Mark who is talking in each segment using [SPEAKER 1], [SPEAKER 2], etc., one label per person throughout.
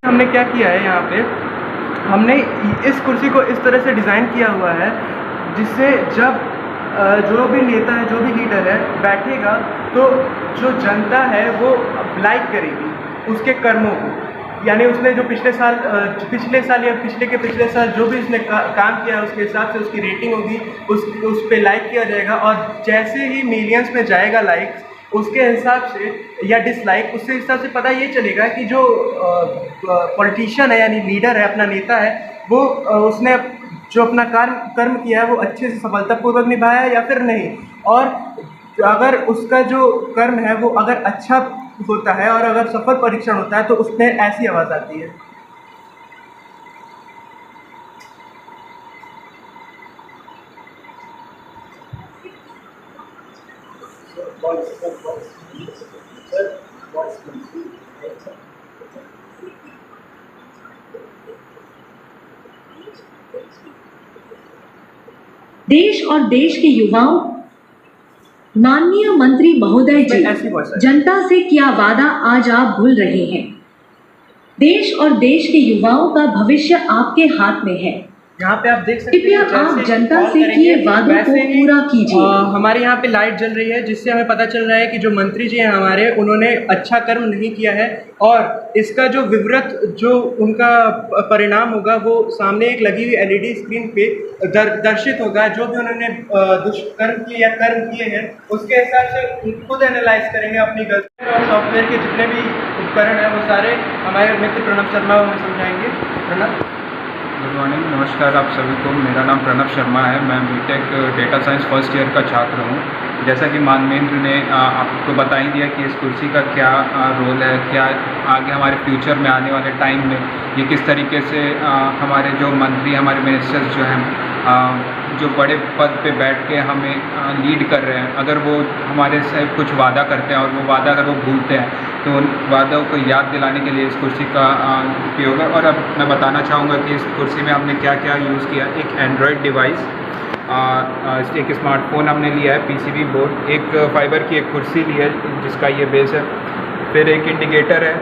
[SPEAKER 1] हमने क्या किया है यहाँ पे, हमने इस कुर्सी को इस तरह से डिज़ाइन किया हुआ है जिससे जब जो भी नेता है, जो भी लीडर है बैठेगा तो जो जनता है वो लाइक करेगी उसके कर्मों को। यानी उसने जो पिछले साल या पिछले साल जो भी उसने काम किया है उसके हिसाब से उसकी रेटिंग होगी, उस पे लाइक किया जाएगा। और जैसे ही मिलियंस में जाएगा लाइक्स, उसके हिसाब से या डिसलाइक, उसके हिसाब से पता ये चलेगा कि जो पॉलिटिशियन है यानी लीडर है, अपना नेता है, वो उसने जो अपना कर्म किया है वो अच्छे से सफलतापूर्वक निभाया है या फिर नहीं। और अगर उसका जो कर्म है वो अगर अच्छा होता है और अगर सफल परीक्षण होता है तो उसमें ऐसी आवाज़ आती है।
[SPEAKER 2] देश और देश के युवाओं, माननीय मंत्री महोदय जी, जनता से क्या वादा आज आप भूल रहे हैं। देश और देश के युवाओं का भविष्य आपके हाथ में है।
[SPEAKER 1] यहाँ पे आप देख सकते हैं,
[SPEAKER 2] कृपया आप जनता से किए वादों को पूरा कीजिए।
[SPEAKER 1] हमारे यहाँ पे लाइट जल रही है जिससे हमें पता चल रहा है कि जो मंत्री जी हैं हमारे, उन्होंने अच्छा कर्म नहीं किया है और इसका जो विवृत जो उनका परिणाम होगा वो सामने एक लगी हुई LED स्क्रीन पे दर्शित होगा। जो भी उन्होंने दुष्कर्म किए या कर्म किए हैं उसके हिसाब से खुद एनालाइज करेंगे अपनी गलती। और सॉफ्टवेयर के जितने भी उपकरण हैं वो सारे हमारे मित्र प्रणव शर्मा हमें समझाएंगे। प्रणव,
[SPEAKER 3] गुड मॉर्निंग, नमस्कार आप सभी को। मेरा नाम प्रणव शर्मा है। मैं BTech data science first year का छात्र हूँ। जैसा कि मानवेंद्र ने आपको बता ही दिया कि इस कुर्सी का क्या रोल है, क्या आगे हमारे फ्यूचर में आने वाले टाइम में ये किस तरीके से हमारे जो मंत्री, हमारे मिनिस्टर्स जो हैं, जो बड़े पद पे बैठ के हमें लीड कर रहे हैं, अगर वो हमारे से कुछ वादा करते हैं और वो वादा अगर वो भूलते हैं तो उन वादों को याद दिलाने के लिए इस कुर्सी का उपयोग है। और अब मैं बताना चाहूँगा कि इस कुर्सी में हमने क्या क्या यूज़ किया। एक एंड्रॉयड डिवाइस, एक स्मार्टफोन हमने लिया है, PCB बोर्ड, एक फाइबर की एक कुर्सी ली है जिसका ये बेस है, फिर एक इंडिकेटर है,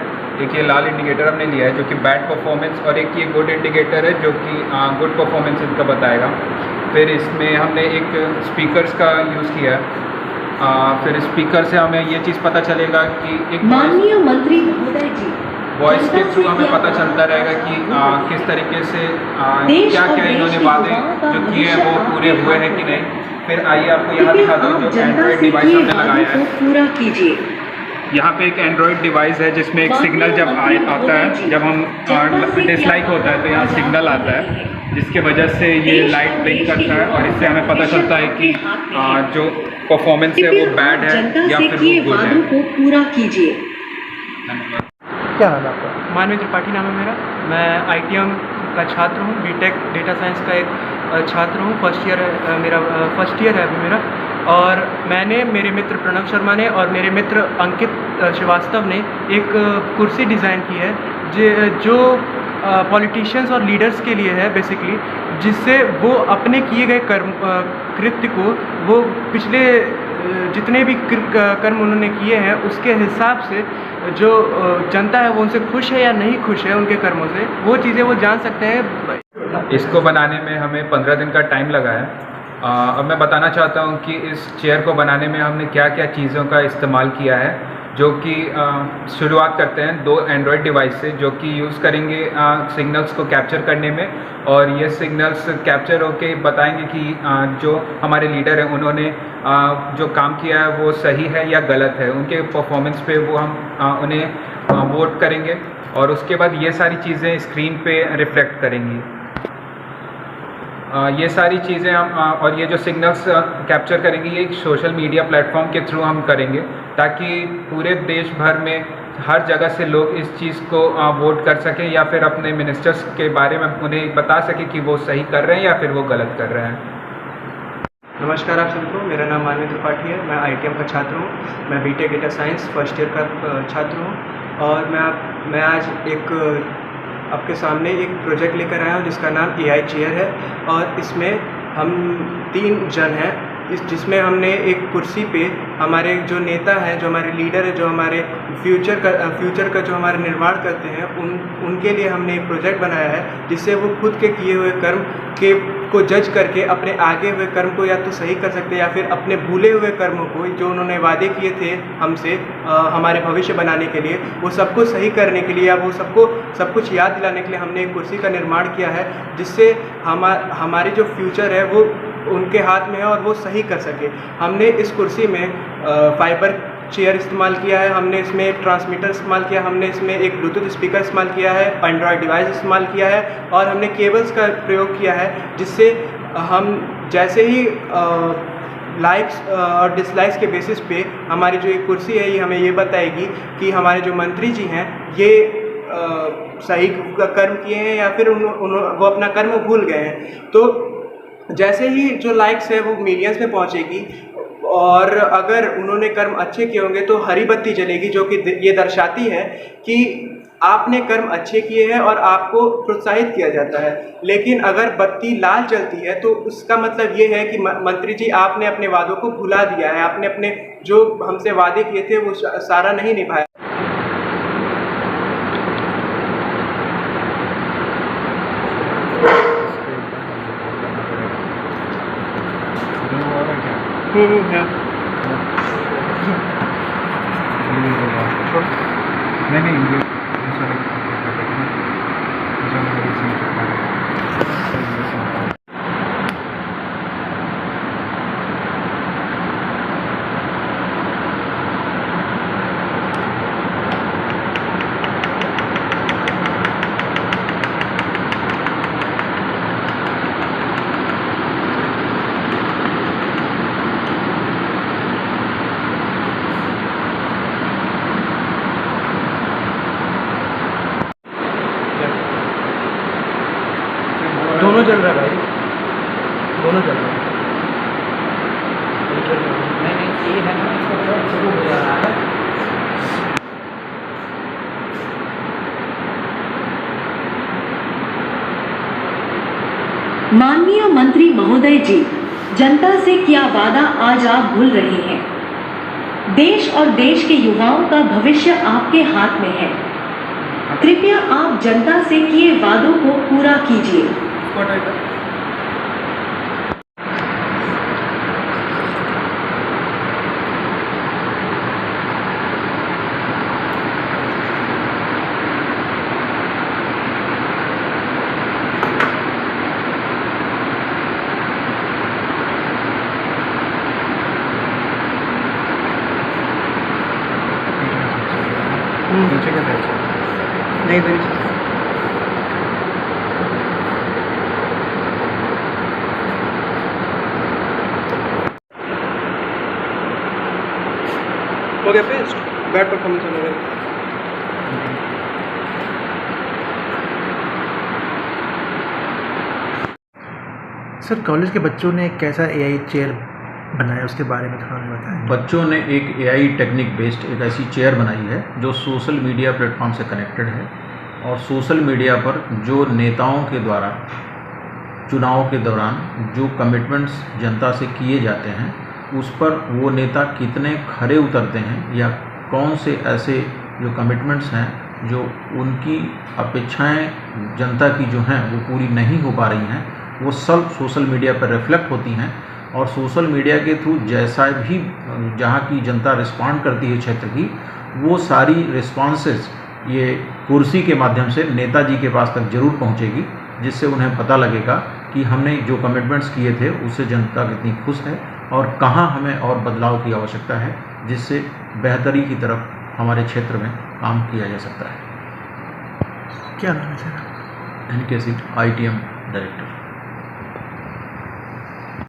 [SPEAKER 3] एक ये लाल इंडिकेटर हमने लिया है जो कि बैड परफॉर्मेंस, और एक ये गुड इंडिकेटर है जो कि गुड परफॉर्मेंस इनका बताएगा। फिर इसमें हमने एक स्पीकर्स का यूज़ किया है। फिर स्पीकर से हमें ये चीज़ पता चलेगा कि एक
[SPEAKER 2] माननीय मंत्री महोदय जी,
[SPEAKER 3] वॉइस के थ्रू हमें पता चलता रहेगा कि किस तरीके से क्या क्या इन्होंने वादे जो किए हैं वो पूरे हुए हैं कि नहीं। फिर आइए आपको यहाँ दिखाता हूँ जो एंड्रॉयड डिवाइस हमने लगाया है।
[SPEAKER 2] पूरा कीजिए।
[SPEAKER 3] यहाँ पे एक एंड्रॉयड डिवाइस है जिसमें एक सिग्नल जब आता है, जब हम डिसलाइक होता है तो यहाँ सिग्नल आता है जिसके वजह से ये लाइट ब्लिंक करता है और इससे हमें पता चलता है कि जो परफॉर्मेंस है वो बैड है या फिर वो गुड है।
[SPEAKER 2] को पूरा कीजिए।
[SPEAKER 1] क्या हाल आपका? मानवी त्रिपाठी नाम है मेरा। मैं ITM का छात्र हूँ, बीटेक डेटा साइंस का एक छात्र हूँ। फर्स्ट ईयर है अभी मेरा। और मैंने, मेरे मित्र प्रणव शर्मा ने और मेरे मित्र अंकित श्रीवास्तव ने एक कुर्सी डिज़ाइन की है जो पॉलिटिशियंस और लीडर्स के लिए है बेसिकली, जिससे वो अपने किए गए कृत्य को, वो पिछले जितने भी कर्म उन्होंने किए हैं उसके हिसाब से जो जनता है वो उनसे खुश है या नहीं खुश है उनके कर्मों से, वो चीज़ें वो जान सकते हैं।
[SPEAKER 3] इसको बनाने में हमें 15 दिन का टाइम लगा है। अब मैं बताना चाहता हूँ कि इस चेयर को बनाने में हमने क्या क्या चीज़ों का इस्तेमाल किया है, जो कि शुरुआत करते हैं 2 एंड्रॉयड डिवाइस से जो कि यूज़ करेंगे सिग्नल्स को कैप्चर करने में। और ये सिग्नल्स कैप्चर होके बताएंगे कि जो हमारे लीडर हैं उन्होंने जो काम किया है वो सही है या गलत है। उनके परफॉर्मेंस पे वो हम उन्हें वोट करेंगे और उसके बाद ये सारी चीज़ें स्क्रीन पे रिफ्लेक्ट करेंगी। ये सारी चीज़ें हम और ये जो सिग्नल्स कैप्चर करेंगे ये एक सोशल मीडिया प्लेटफॉर्म के थ्रू हम करेंगे ताकि पूरे देश भर में हर जगह से लोग इस चीज़ को वोट कर सकें या फिर अपने मिनिस्टर्स के बारे में उन्हें बता सकें कि वो सही कर रहे हैं या फिर वो गलत कर रहे हैं।
[SPEAKER 1] नमस्कार आप सभी को, मेरा नाम मानवी त्रिपाठी है। मैं ITM का छात्र हूँ। मैं BTech data science first year का छात्र हूँ और मैं आज आपके सामने एक प्रोजेक्ट लेकर आया हूँ जिसका नाम AI चेयर है। और इसमें हम 3 जन हैं जिसमें हमने एक कुर्सी पे हमारे जो नेता हैं, जो हमारे लीडर हैं, जो हमारे फ्यूचर का जो हमारा निर्माण करते हैं, उनके लिए हमने एक प्रोजेक्ट बनाया है जिससे वो खुद के किए हुए कर्म को जज करके अपने आगे हुए कर्म को या तो सही कर सकते हैं या फिर अपने भूले हुए कर्मों को जो उन्होंने वादे किए थे हमसे हमारे भविष्य बनाने के लिए, वो सबको सही करने के लिए या वो सबको सब कुछ याद दिलाने के लिए हमने एक कुर्सी का निर्माण किया है जिससे हमारी जो फ्यूचर है वो उनके हाथ में है और वो सही कर सके। हमने इस कुर्सी में फाइबर चेयर इस्तेमाल किया है, हमने इसमें एक ट्रांसमीटर इस्तेमाल किया, हमने इसमें एक ब्लूटूथ स्पीकर इस्तेमाल किया है, एंड्रॉयड डिवाइस इस्तेमाल किया है और हमने केबल्स का प्रयोग किया है जिससे हम जैसे ही लाइक्स और डिसलाइक्स के बेसिस पे हमारी जो एक कुर्सी है ये हमें ये बताएगी कि हमारे जो मंत्री जी हैं ये सही कर्म किए हैं या फिर वो अपना कर्म भूल गए हैं। तो जैसे ही जो लाइक्स है वो मिलियंस में पहुंचेगी और अगर उन्होंने कर्म अच्छे किए होंगे तो हरी बत्ती जलेगी, जो कि ये दर्शाती है कि आपने कर्म अच्छे किए हैं और आपको प्रोत्साहित किया जाता है। लेकिन अगर बत्ती लाल जलती है तो उसका मतलब ये है कि मंत्री जी आपने अपने वादों को भुला दिया है, आपने अपने जो हमसे वादे किए थे वो सारा नहीं निभाया।
[SPEAKER 3] नहीं
[SPEAKER 1] दोनों चल रहा है भाई, दोनों चल रहा है। नहीं ये है ना, इसका शुरू हो जा रहा है।
[SPEAKER 2] माननीय मंत्री महोदय जी, जनता से क्या वादा आज आप भूल रहे हैं। देश और देश के युवाओं का भविष्य आपके हाथ में है। कृपया आप जनता से किए वादों को पूरा कीजिए।
[SPEAKER 3] नीचे का
[SPEAKER 1] नहीं तो ओके फिस्ट बैड परफॉर्मेंस होने वाली।
[SPEAKER 4] सर, कॉलेज के बच्चों ने कैसा एआई चेयर बनाया उसके बारे में थोड़ा बताएं।
[SPEAKER 5] बच्चों ने एक एआई टेक्निक बेस्ड एक ऐसी चेयर बनाई है जो सोशल मीडिया प्लेटफॉर्म से कनेक्टेड है और सोशल मीडिया पर जो नेताओं के द्वारा चुनाव के दौरान जो कमिटमेंट्स जनता से किए जाते हैं उस पर वो नेता कितने खरे उतरते हैं या कौन से ऐसे जो कमिटमेंट्स हैं जो उनकी अपेक्षाएं जनता की जो हैं वो पूरी नहीं हो पा रही हैं, वो सब सोशल मीडिया पर रिफ्लेक्ट होती हैं और सोशल मीडिया के थ्रू जैसा भी जहाँ की जनता रिस्पॉन्ड करती है क्षेत्र की, वो सारी रिस्पॉन्सेस ये कुर्सी के माध्यम से नेताजी के पास तक जरूर पहुँचेगी, जिससे उन्हें पता लगेगा कि हमने जो कमिटमेंट्स किए थे उससे जनता कितनी खुश है और कहाँ हमें और बदलाव की आवश्यकता है, जिससे बेहतरी की तरफ हमारे क्षेत्र में काम किया जा सकता है।
[SPEAKER 4] क्या नाम है sir?
[SPEAKER 5] NK Singh, ITM director.